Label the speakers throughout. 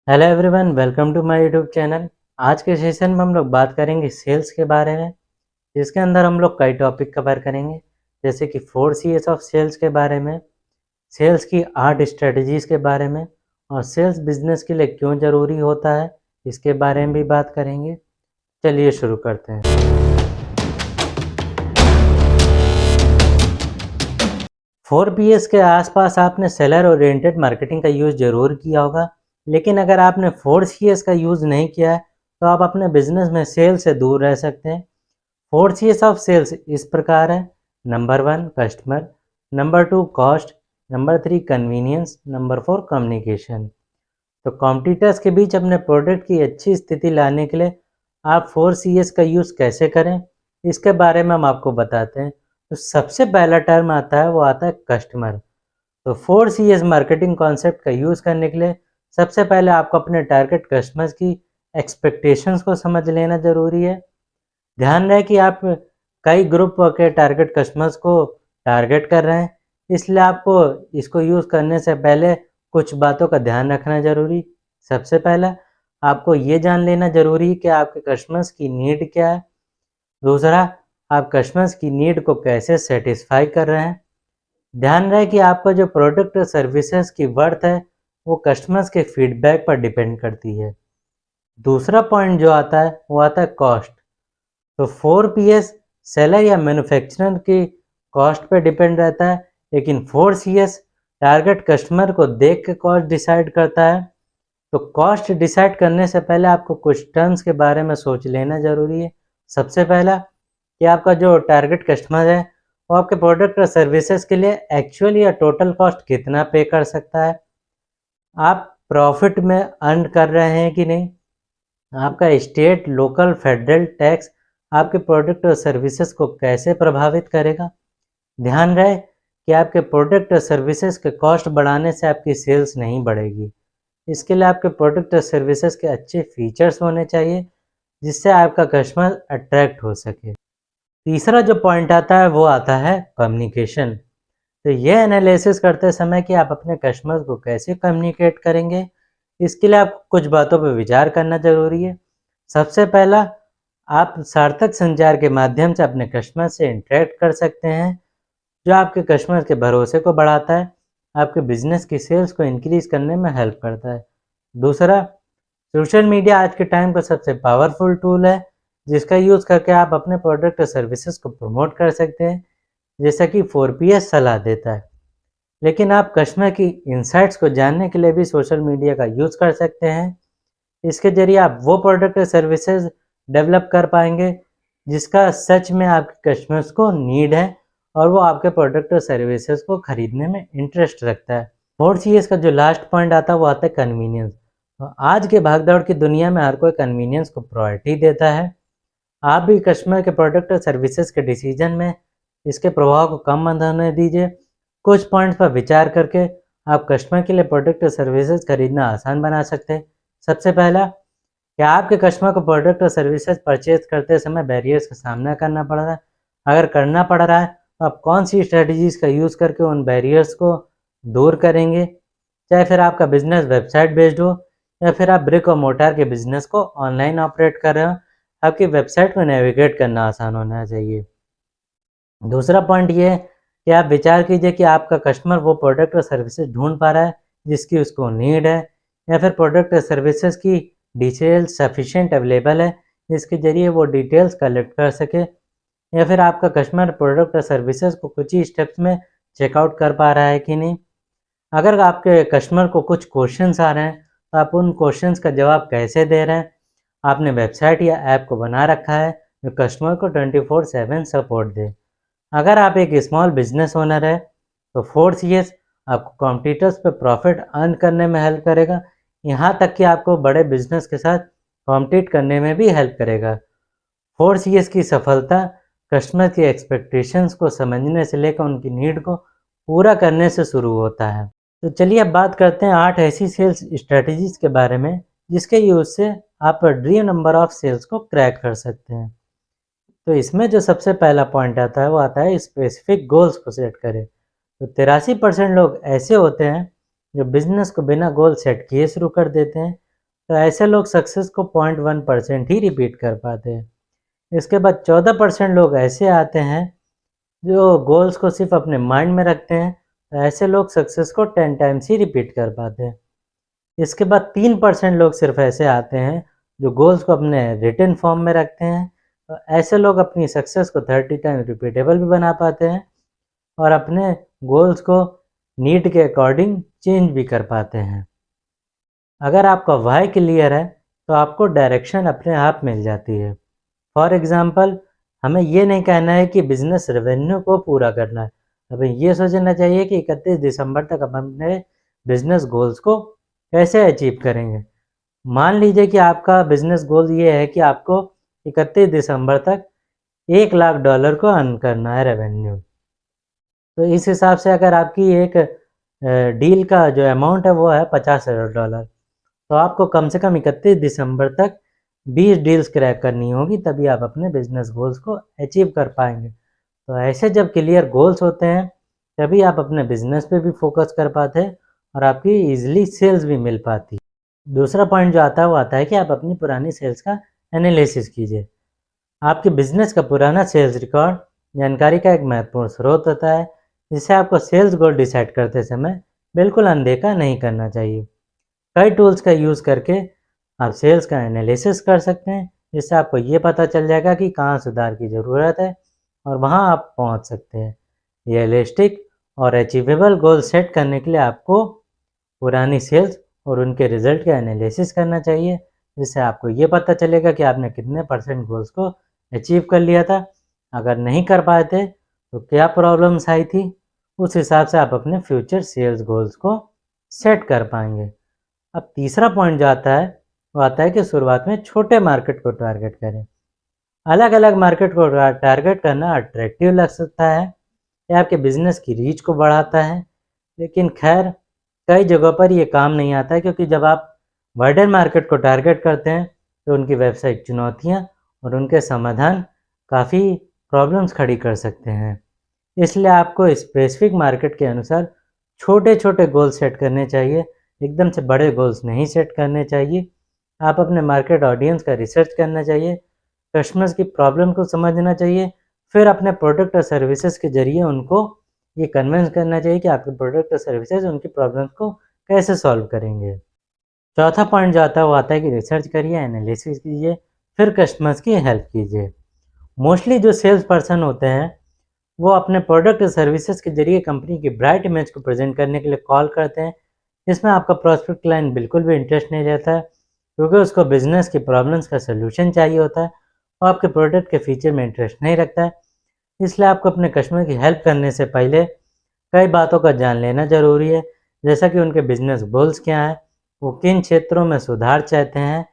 Speaker 1: Hello everyone, welcome to my YouTube channel. आज के session में हम लोग बात करेंगे सेल्स के बारे में, जिसके अंदर हम लोग कई टॉपिक कवर करेंगे, जैसे कि 4 Cs ऑफ सेल्स के बारे में, सेल्स की 8 स्ट्रेटजीज के बारे में, और सेल्स बिजनेस के लिए क्यों ज़रूरी होता है इसके बारे में भी बात करेंगे। चलिए शुरू करते हैं। 4 Ps के आसपास आपने सेलर ओरिएंटेड मार्केटिंग का यूज़ ज़रूर किया होगा, लेकिन अगर आपने 4 Cs का यूज़ नहीं किया है तो आप अपने बिजनेस में सेल से दूर रह सकते हैं। 4 Cs ऑफ सेल्स इस प्रकार है। Number 1 customer, number 2 cost, number 3 convenience, number 4 communication. तो कॉम्पिटिटर्स के बीच अपने प्रोडक्ट की अच्छी स्थिति लाने के लिए आप 4 Cs का यूज़ कैसे करें, इसके बारे में हम आपको बताते हैं। तो सबसे पहला टर्म आता है, वो आता है कस्टमर। तो 4 Cs मार्केटिंग कॉन्सेप्ट का यूज़ करने के लिए सबसे पहले आपको अपने टारगेट कस्टमर्स की एक्सपेक्टेशंस को समझ लेना ज़रूरी है। ध्यान रहे कि आप कई ग्रुप के टारगेट कस्टमर्स को टारगेट कर रहे हैं, इसलिए आपको इसको यूज़ करने से पहले कुछ बातों का ध्यान रखना ज़रूरी। सबसे पहला आपको ये जान लेना ज़रूरी है कि आपके कस्टमर्स की नीड क्या है। दूसरा, आप कस्टमर्स की नीड को कैसे सेटिस्फाई कर रहे हैं। ध्यान रहे कि आपका जो प्रोडक्ट और सर्विसेज की वर्थ है वो कस्टमर्स के फीडबैक पर डिपेंड करती है। दूसरा पॉइंट जो आता है वो आता है कॉस्ट। तो 4 Ps सेलर या मैन्युफैक्चरर की कॉस्ट पे डिपेंड रहता है, लेकिन 4 Cs टारगेट कस्टमर को देख के कॉस्ट डिसाइड करता है। तो कॉस्ट डिसाइड करने से पहले आपको कुछ टर्म्स के बारे में सोच लेना ज़रूरी है। सबसे पहला कि आपका जो टारगेट कस्टमर है वो आपके प्रोडक्ट और सर्विसेज के लिए एक्चुअल या टोटल कॉस्ट कितना पे कर सकता है। आप प्रॉफिट में अर्न कर रहे हैं कि नहीं। आपका स्टेट, लोकल, फेडरल टैक्स आपके प्रोडक्ट और सर्विसेज को कैसे प्रभावित करेगा। ध्यान रहे कि आपके प्रोडक्ट और सर्विसेज के कॉस्ट बढ़ाने से आपकी सेल्स नहीं बढ़ेगी। इसके लिए आपके प्रोडक्ट और सर्विसेज के अच्छे फीचर्स होने चाहिए, जिससे आपका कस्टमर अट्रैक्ट हो सके। तीसरा जो पॉइंट आता है वो आता है कम्युनिकेशन। तो ये एनालिसिस करते समय कि आप अपने कस्टमर्स को कैसे कम्युनिकेट करेंगे, इसके लिए आपको कुछ बातों पर विचार करना ज़रूरी है। सबसे पहला, आप सार्थक संचार के माध्यम से अपने कस्टमर से इंटरेक्ट कर सकते हैं, जो आपके कस्टमर के भरोसे को बढ़ाता है, आपके बिजनेस की सेल्स को इंक्रीज करने में हेल्प करता है। दूसरा, सोशल मीडिया आज के टाइम का सबसे पावरफुल टूल है, जिसका यूज़ करके आप अपने प्रोडक्ट और सर्विसेज को प्रमोट कर सकते हैं, जैसा कि 4 Ps सलाह देता है। लेकिन आप कस्टमर की इंसाइट्स को जानने के लिए भी सोशल मीडिया का यूज़ कर सकते हैं। इसके ज़रिए आप वो प्रोडक्ट और सर्विसेज डेवलप कर पाएंगे जिसका सच में आपके कस्टमर्स को नीड है और वो आपके प्रोडक्ट और सर्विसेज को खरीदने में इंटरेस्ट रखता है। 4 Cs का जो लास्ट पॉइंट आता है वो आता है कन्वीनियंस। तो आज के भागदौड़ की दुनिया में हर कोई कन्वीनियंस को प्रायोरिटी देता है। आप भी कस्टमर के प्रोडक्ट और सर्विसेज के डिसीजन में इसके प्रभाव को कम मत होने दीजिए। कुछ पॉइंट्स पर विचार करके आप कस्टमर के लिए प्रोडक्ट और सर्विसेज खरीदना आसान बना सकते हैं। सबसे पहला, क्या आपके कस्टमर को प्रोडक्ट और सर्विसेज परचेज करते समय बैरियर्स का सामना करना पड़ रहा है। अगर करना पड़ रहा है तो आप कौन सी स्ट्रेटजीज का यूज़ करके उन बैरियर्स को दूर करेंगे। चाहे फिर आपका बिजनेस वेबसाइट बेस्ड हो या फिर आप ब्रिक और मोटार के बिजनेस को ऑनलाइन ऑपरेट कर रहे हो, आपकी वेबसाइट को नेविगेट करना आसान होना चाहिए। दूसरा पॉइंट ये है कि आप विचार कीजिए कि आपका कस्टमर वो प्रोडक्ट और सर्विसेज ढूंढ पा रहा है जिसकी उसको नीड है, या फिर प्रोडक्ट और सर्विसेज की डिटेल्स सफिशिएंट अवेलेबल है जिसके ज़रिए वो डिटेल्स कलेक्ट कर सके, या फिर आपका कस्टमर प्रोडक्ट और सर्विसेज को कुछ ही स्टेप्स में चेकआउट कर पा रहा है कि नहीं। अगर आपके कस्टमर को कुछ क्वेश्चंस आ रहे हैं तो आप उन क्वेश्चंस का जवाब कैसे दे रहे हैं। आपने वेबसाइट या ऐप को बना रखा है जो कस्टमर को 24/7 सपोर्ट दे। अगर आप एक स्मॉल बिजनेस ओनर है तो 4 Cs आपको कॉम्पिटिटर्स पे प्रॉफिट अर्न करने में हेल्प करेगा, यहाँ तक कि आपको बड़े बिजनेस के साथ कॉम्पिट करने में भी हेल्प करेगा। 4 Cs की सफलता कस्टमर की एक्सपेक्टेशंस को समझने से लेकर उनकी नीड को पूरा करने से शुरू होता है। तो चलिए अब बात करते हैं 8 ऐसी सेल्स स्ट्रेटजीज के बारे में जिसके यूज़ से आप ड्रीम नंबर ऑफ सेल्स को क्रैक कर सकते हैं। तो इसमें जो सबसे पहला पॉइंट आता है वो आता है स्पेसिफिक गोल्स को सेट करें। तो 83% लोग ऐसे होते हैं जो बिजनेस को बिना गोल सेट किए शुरू कर देते हैं, तो ऐसे लोग सक्सेस को 0.1% ही रिपीट कर पाते हैं। इसके बाद 14% लोग ऐसे आते हैं जो गोल्स को सिर्फ अपने माइंड में रखते हैं, तो ऐसे लोग सक्सेस को 10 टाइम्स ही रिपीट कर पाते हैं। इसके बाद 3% लोग सिर्फ ऐसे आते हैं जो गोल्स को अपने रिटन फॉर्म में रखते हैं, तो ऐसे लोग अपनी सक्सेस को 30 टाइम रिपीटेबल भी बना पाते हैं और अपने गोल्स को नीड के अकॉर्डिंग चेंज भी कर पाते हैं। अगर आपका वाई क्लियर है तो आपको डायरेक्शन अपने आप मिल जाती है। फॉर एग्ज़ाम्पल, हमें ये नहीं कहना है कि बिज़नेस रेवेन्यू को पूरा करना है, हमें ये सोचना चाहिए कि 31 दिसंबर तक हम अपने बिज़नेस गोल्स को कैसे अचीव करेंगे। मान लीजिए कि आपका बिज़नेस गोल ये है कि आपको 31 दिसंबर तक $1,00,000 को अर्न करना है रेवेन्यू। तो इस हिसाब से अगर आपकी एक डील का जो अमाउंट है वो है $50,000, तो आपको कम से कम 31 दिसंबर तक 20 डील्स क्रैक करनी होगी, तभी आप अपने बिजनेस गोल्स को अचीव कर पाएंगे। तो ऐसे जब क्लियर गोल्स होते हैं तभी आप अपने बिजनेस पे भी फोकस कर पाते हैं और आपकी ईजिली सेल्स भी मिल पाती है। दूसरा पॉइंट जो आता है वो आता है कि आप अपनी पुरानी सेल्स का एनालिसिस कीजिए। आपके बिजनेस का पुराना सेल्स रिकॉर्ड जानकारी का एक महत्वपूर्ण स्रोत होता है, जिसे आपको सेल्स गोल डिसाइड करते समय बिल्कुल अनदेखा नहीं करना चाहिए। कई टूल्स का यूज़ करके आप सेल्स का एनालिसिस कर सकते हैं, जिससे आपको ये पता चल जाएगा कि कहाँ सुधार की ज़रूरत है और वहाँ आप पहुँच सकते हैं। रियलिस्टिक और अचीवेबल गोल सेट करने के लिए आपको पुरानी सेल्स और उनके रिजल्ट का एनालिसिस करना चाहिए, जिससे आपको ये पता चलेगा कि आपने कितने % गोल्स को अचीव कर लिया था। अगर नहीं कर पाए थे तो क्या प्रॉब्लम्स आई थी, उस हिसाब से आप अपने फ्यूचर सेल्स गोल्स को सेट कर पाएंगे। अब तीसरा पॉइंट जो आता है वो आता है कि शुरुआत में छोटे मार्केट को टारगेट करें। अलग अलग मार्केट को टारगेट करना अट्रैक्टिव लग सकता है, ये आपके बिजनेस की रीच को बढ़ाता है, लेकिन खैर कई जगहों पर ये काम नहीं आता है, क्योंकि जब आप वाइडर मार्केट को टारगेट करते हैं तो उनकी वेबसाइट चुनौतियाँ और उनके समाधान काफ़ी प्रॉब्लम्स खड़ी कर सकते हैं। इसलिए आपको स्पेसिफिक मार्केट के अनुसार छोटे छोटे गोल सेट करने चाहिए, एकदम से बड़े गोल्स नहीं सेट करने चाहिए। आप अपने मार्केट ऑडियंस का रिसर्च करना चाहिए, कस्टमर्स की प्रॉब्लम को समझना चाहिए, फिर अपने प्रोडक्ट और सर्विसेज के ज़रिए उनको ये कन्विंस करना चाहिए कि आपके प्रोडक्ट और सर्विसेज उनकी प्रॉब्लम्स को कैसे सॉल्व करेंगे। चौथा पॉइंट जो आता है वो आता है कि रिसर्च करिए, एनालिसिस कीजिए, फिर कस्टमर्स की हेल्प कीजिए। मोस्टली जो सेल्स पर्सन होते हैं वो अपने प्रोडक्ट और सर्विसेज के जरिए कंपनी की ब्राइट इमेज को प्रेजेंट करने के लिए कॉल करते हैं। इसमें आपका प्रोस्पेक्ट क्लाइंट बिल्कुल भी इंटरेस्ट नहीं रहता है, क्योंकि उसको बिजनेस की प्रॉब्लम्स का सलूशन चाहिए होता है और आपके प्रोडक्ट के फीचर में इंटरेस्ट नहीं रखता है। इसलिए आपको अपने कस्टमर की हेल्प करने से पहले कई बातों का जान लेना ज़रूरी है, जैसा कि उनके बिजनेस गोल्स क्या हैं, वो किन क्षेत्रों में सुधार चाहते हैं,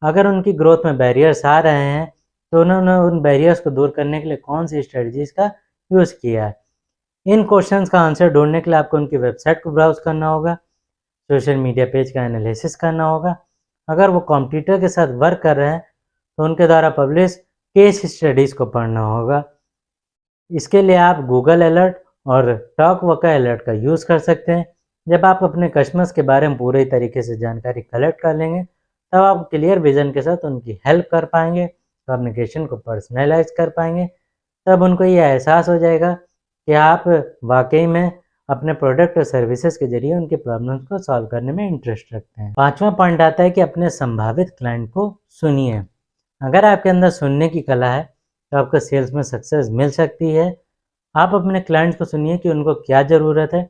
Speaker 1: अगर उनकी ग्रोथ में बैरियर्स आ रहे हैं तो उन्होंने उन बैरियर्स को दूर करने के लिए कौन सी स्ट्रेटजीज़ का यूज़ किया है। इन क्वेश्चंस का आंसर ढूंढने के लिए आपको उनकी वेबसाइट को ब्राउज़ करना होगा, सोशल मीडिया पेज का एनालिसिस करना होगा। अगर वो कॉम्पिटिटर के साथ वर्क कर रहे हैं तो उनके द्वारा पब्लिश केस स्टडीज़ को पढ़ना होगा। इसके लिए आप गूगल अलर्ट और टॉकवका अलर्ट का यूज़ कर सकते हैं। जब आप अपने कस्टमर्स के बारे में पूरे तरीके से जानकारी कलेक्ट कर लेंगे तब आप क्लियर विजन के साथ उनकी हेल्प कर पाएंगे, कम्युनिकेशन को पर्सनलाइज कर पाएंगे। तब उनको ये एहसास हो जाएगा कि आप वाकई में अपने प्रोडक्ट और सर्विसेज के जरिए उनकी प्रॉब्लम्स को सॉल्व करने में इंटरेस्ट रखते हैं। पांचवा पॉइंट आता है कि अपने संभावित क्लाइंट को सुनिए। अगर आपके अंदर सुनने की कला है तो आपको सेल्स में सक्सेस मिल सकती है। आप अपने क्लाइंट्स को सुनिए कि उनको क्या ज़रूरत है,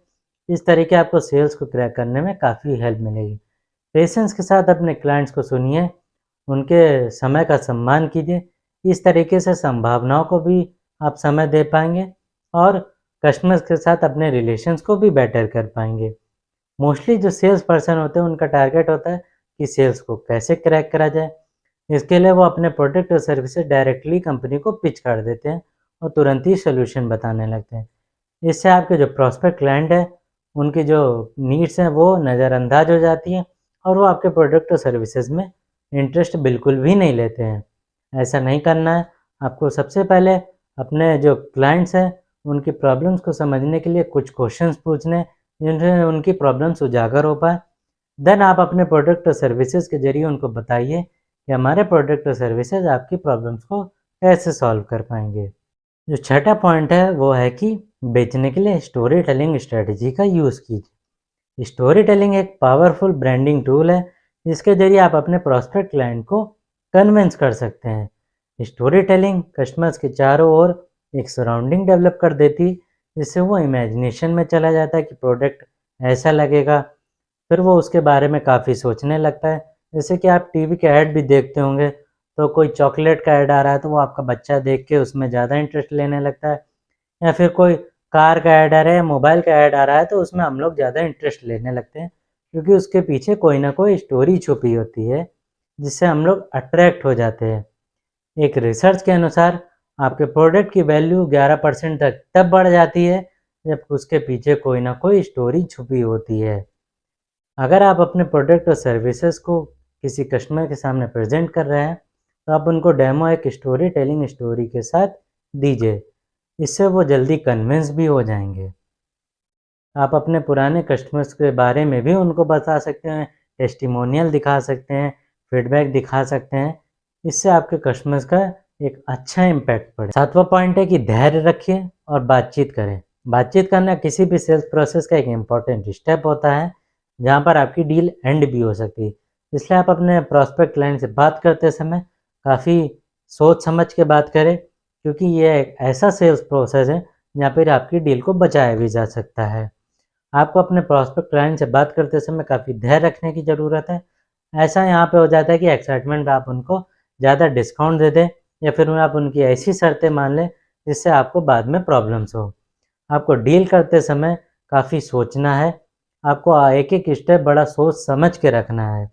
Speaker 1: इस तरीके आपको सेल्स को क्रैक करने में काफ़ी हेल्प मिलेगी। पेशेंस के साथ अपने क्लाइंट्स को सुनिए, उनके समय का सम्मान कीजिए, इस तरीके से संभावनाओं को भी आप समय दे पाएंगे और कस्टमर्स के साथ अपने रिलेशंस को भी बेटर कर पाएंगे। मोस्टली जो सेल्स पर्सन होते हैं उनका टारगेट होता है कि सेल्स को कैसे क्रैक करा जाए। इसके लिए वो अपने प्रोडक्ट और सर्विसेज डायरेक्टली कंपनी को पिच कर देते हैं और तुरंत ही सोल्यूशन बताने लगते हैं। इससे आपके जो प्रॉस्पेक्ट क्लाइंट है उनकी जो नीड्स हैं वो नज़रअंदाज हो जाती हैं और वो आपके प्रोडक्ट और सर्विसेज में इंटरेस्ट बिल्कुल भी नहीं लेते हैं। ऐसा नहीं करना है। आपको सबसे पहले अपने जो क्लाइंट्स हैं उनकी प्रॉब्लम्स को समझने के लिए कुछ क्वेश्चंस पूछने, जिनसे उनकी प्रॉब्लम्स उजागर हो पाए। देन आप अपने प्रोडक्ट और सर्विसेज के जरिए उनको बताइए कि हमारे प्रोडक्ट और सर्विसेज आपकी प्रॉब्लम्स को कैसे सॉल्व कर पाएंगे। जो छठा पॉइंट है वो है कि बेचने के लिए स्टोरी टेलिंग स्ट्रेटजी का यूज़ कीजिए। स्टोरी टेलिंग एक पावरफुल ब्रांडिंग टूल है जिसके जरिए आप अपने प्रॉस्पेक्ट क्लाइंट को कन्विंस कर सकते हैं। स्टोरी टेलिंग कस्टमर्स के चारों ओर एक सराउंडिंग डेवलप कर देती, जिससे वो इमेजिनेशन में चला जाता है कि प्रोडक्ट ऐसा लगेगा। फिर वो उसके बारे में काफ़ी सोचने लगता है। जैसे कि आप टीवी के ऐड भी देखते होंगे, तो कोई चॉकलेट का ऐड आ रहा है तो वो आपका बच्चा देख के उसमें ज़्यादा इंटरेस्ट लेने लगता है, या फिर कोई कार का ऐड आ रहा है, मोबाइल का ऐड आ रहा है तो उसमें हम लोग ज़्यादा इंटरेस्ट लेने लगते हैं, क्योंकि उसके पीछे कोई ना कोई स्टोरी छुपी होती है जिससे हम लोग अट्रैक्ट हो जाते हैं। एक रिसर्च के अनुसार आपके प्रोडक्ट की वैल्यू 11% तक तब बढ़ जाती है जब उसके पीछे कोई ना कोई स्टोरी छुपी होती है। अगर आप अपने प्रोडक्ट और सर्विसेज को किसी कस्टमर के सामने प्रेजेंट कर रहे हैं तो आप उनको डेमो एक स्टोरी टेलिंग स्टोरी के साथ दीजिए। इससे वो जल्दी कन्विंस भी हो जाएंगे। आप अपने पुराने कस्टमर्स के बारे में भी उनको बता सकते हैं, टेस्टिमोनियल दिखा सकते हैं, फीडबैक दिखा सकते हैं। इससे आपके कस्टमर्स का एक अच्छा इम्पैक्ट पड़े। सातवां पॉइंट है कि धैर्य रखिए और बातचीत करें। बातचीत करना किसी भी सेल्स प्रोसेस का एक इम्पॉर्टेंट स्टेप होता है जहाँ पर आपकी डील एंड भी हो सकती है। इसलिए आप अपने प्रॉस्पेक्ट क्लाइंट से बात करते समय काफ़ी सोच समझ के बात करें, क्योंकि ये एक ऐसा सेल्स प्रोसेस है जहाँ पर आपकी डील को बचाया भी जा सकता है। आपको अपने प्रॉस्पेक्ट क्लाइंट से बात करते समय काफ़ी धैर्य रखने की ज़रूरत है। ऐसा यहाँ पे हो जाता है कि एक्साइटमेंट में आप उनको ज़्यादा डिस्काउंट दे दें, या फिर आप उनकी ऐसी शर्तें मान लें जिससे आपको बाद में प्रॉब्लम्स हो। आपको डील करते समय काफ़ी सोचना है। आपको एक एक स्टेप बड़ा सोच समझ के रखना है।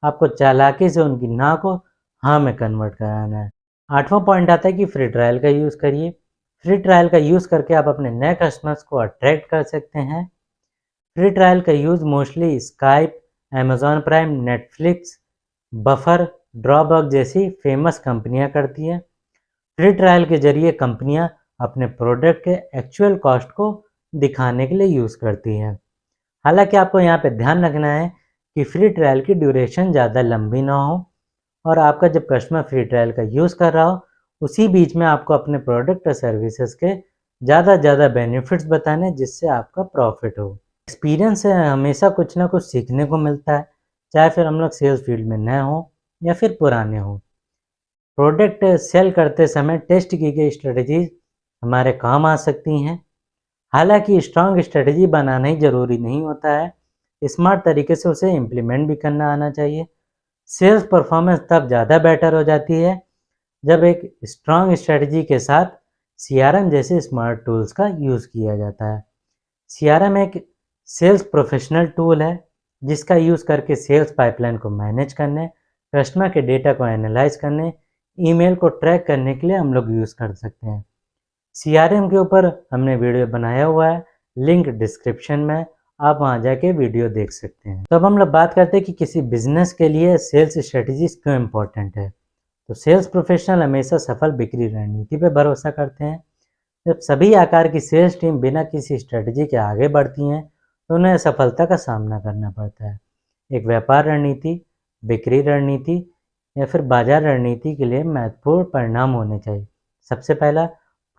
Speaker 1: आपको चालाकी से उनकी ना को हाँ में कन्वर्ट कराना है। आठवां पॉइंट आता है कि फ्री ट्रायल का यूज़ करिए। फ्री ट्रायल का यूज़ करके आप अपने नए कस्टमर्स को अट्रैक्ट कर सकते हैं। फ्री ट्रायल का use mostly Skype, Amazon Prime, Netflix, Buffer, Dropbox जैसी फेमस कंपनियां करती हैं। फ्री ट्रायल के जरिए कंपनियां अपने प्रोडक्ट के एक्चुअल कॉस्ट को दिखाने के लिए यूज़ करती हैं। हालांकि आपको यहाँ पे ध्यान रखना है कि फ्री ट्रायल की ड्यूरेशन ज़्यादा लंबी ना हो, और आपका जब कस्टमर फ्री ट्रायल का यूज़ कर रहा हो उसी बीच में आपको अपने प्रोडक्ट और सर्विसेज के ज़्यादा से ज़्यादा बेनिफिट्स बताने, जिससे आपका प्रॉफिट हो। एक्सपीरियंस से हमेशा कुछ ना कुछ सीखने को मिलता है, चाहे फिर हम लोग सेल्स फील्ड में नए हों या फिर पुराने हों। प्रोडक्ट सेल करते समय टेस्ट की गई स्ट्रेटजीज हमारे काम आ सकती हैं। हालांकि स्ट्रांग स्ट्रेटजी बनाना ही ज़रूरी नहीं होता है, स्मार्ट तरीके से उसे इम्प्लीमेंट भी करना आना चाहिए। सेल्स परफॉर्मेंस तब ज़्यादा बेटर हो जाती है जब एक स्ट्रांग स्ट्रेटजी के साथ सीआरएम जैसे स्मार्ट टूल्स का यूज़ किया जाता है। सीआरएम एक सेल्स प्रोफेशनल टूल है जिसका यूज़ करके सेल्स पाइपलाइन को मैनेज करने, कस्टमर के डेटा को एनालाइज करने, ईमेल को ट्रैक करने के लिए हम लोग यूज़ कर सकते हैं। सीआरएम के ऊपर हमने वीडियो बनाया हुआ है, लिंक डिस्क्रिप्शन में, आप वहाँ जाके वीडियो देख सकते हैं। तो अब हम लोग बात करते हैं कि किसी बिजनेस के लिए सेल्स स्ट्रेटजीज क्यों इम्पोर्टेंट है। तो सेल्स प्रोफेशनल हमेशा सफल बिक्री रणनीति पर भरोसा करते हैं। जब सभी आकार की सेल्स टीम बिना किसी स्ट्रेटजी के आगे बढ़ती हैं तो उन्हें असफलता का सामना करना पड़ता है। एक व्यापार रणनीति, बिक्री रणनीति या फिर बाजार रणनीति के लिए महत्वपूर्ण परिणाम होने चाहिए। सबसे पहला,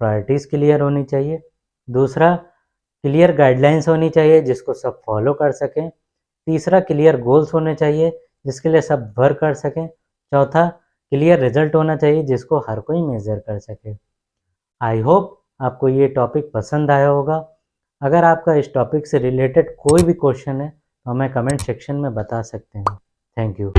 Speaker 1: प्रायोरिटीज़ क्लियर होनी चाहिए। दूसरा, क्लियर गाइडलाइंस होनी चाहिए जिसको सब फॉलो कर सकें। तीसरा, क्लियर गोल्स होने चाहिए जिसके लिए सब वर्क कर सकें। चौथा, क्लियर रिजल्ट होना चाहिए जिसको हर कोई मेज़र कर सके। आई होप आपको ये टॉपिक पसंद आया होगा। अगर आपका इस टॉपिक से रिलेटेड कोई भी क्वेश्चन है तो हमें कमेंट सेक्शन में बता सकते हैं। Thank you.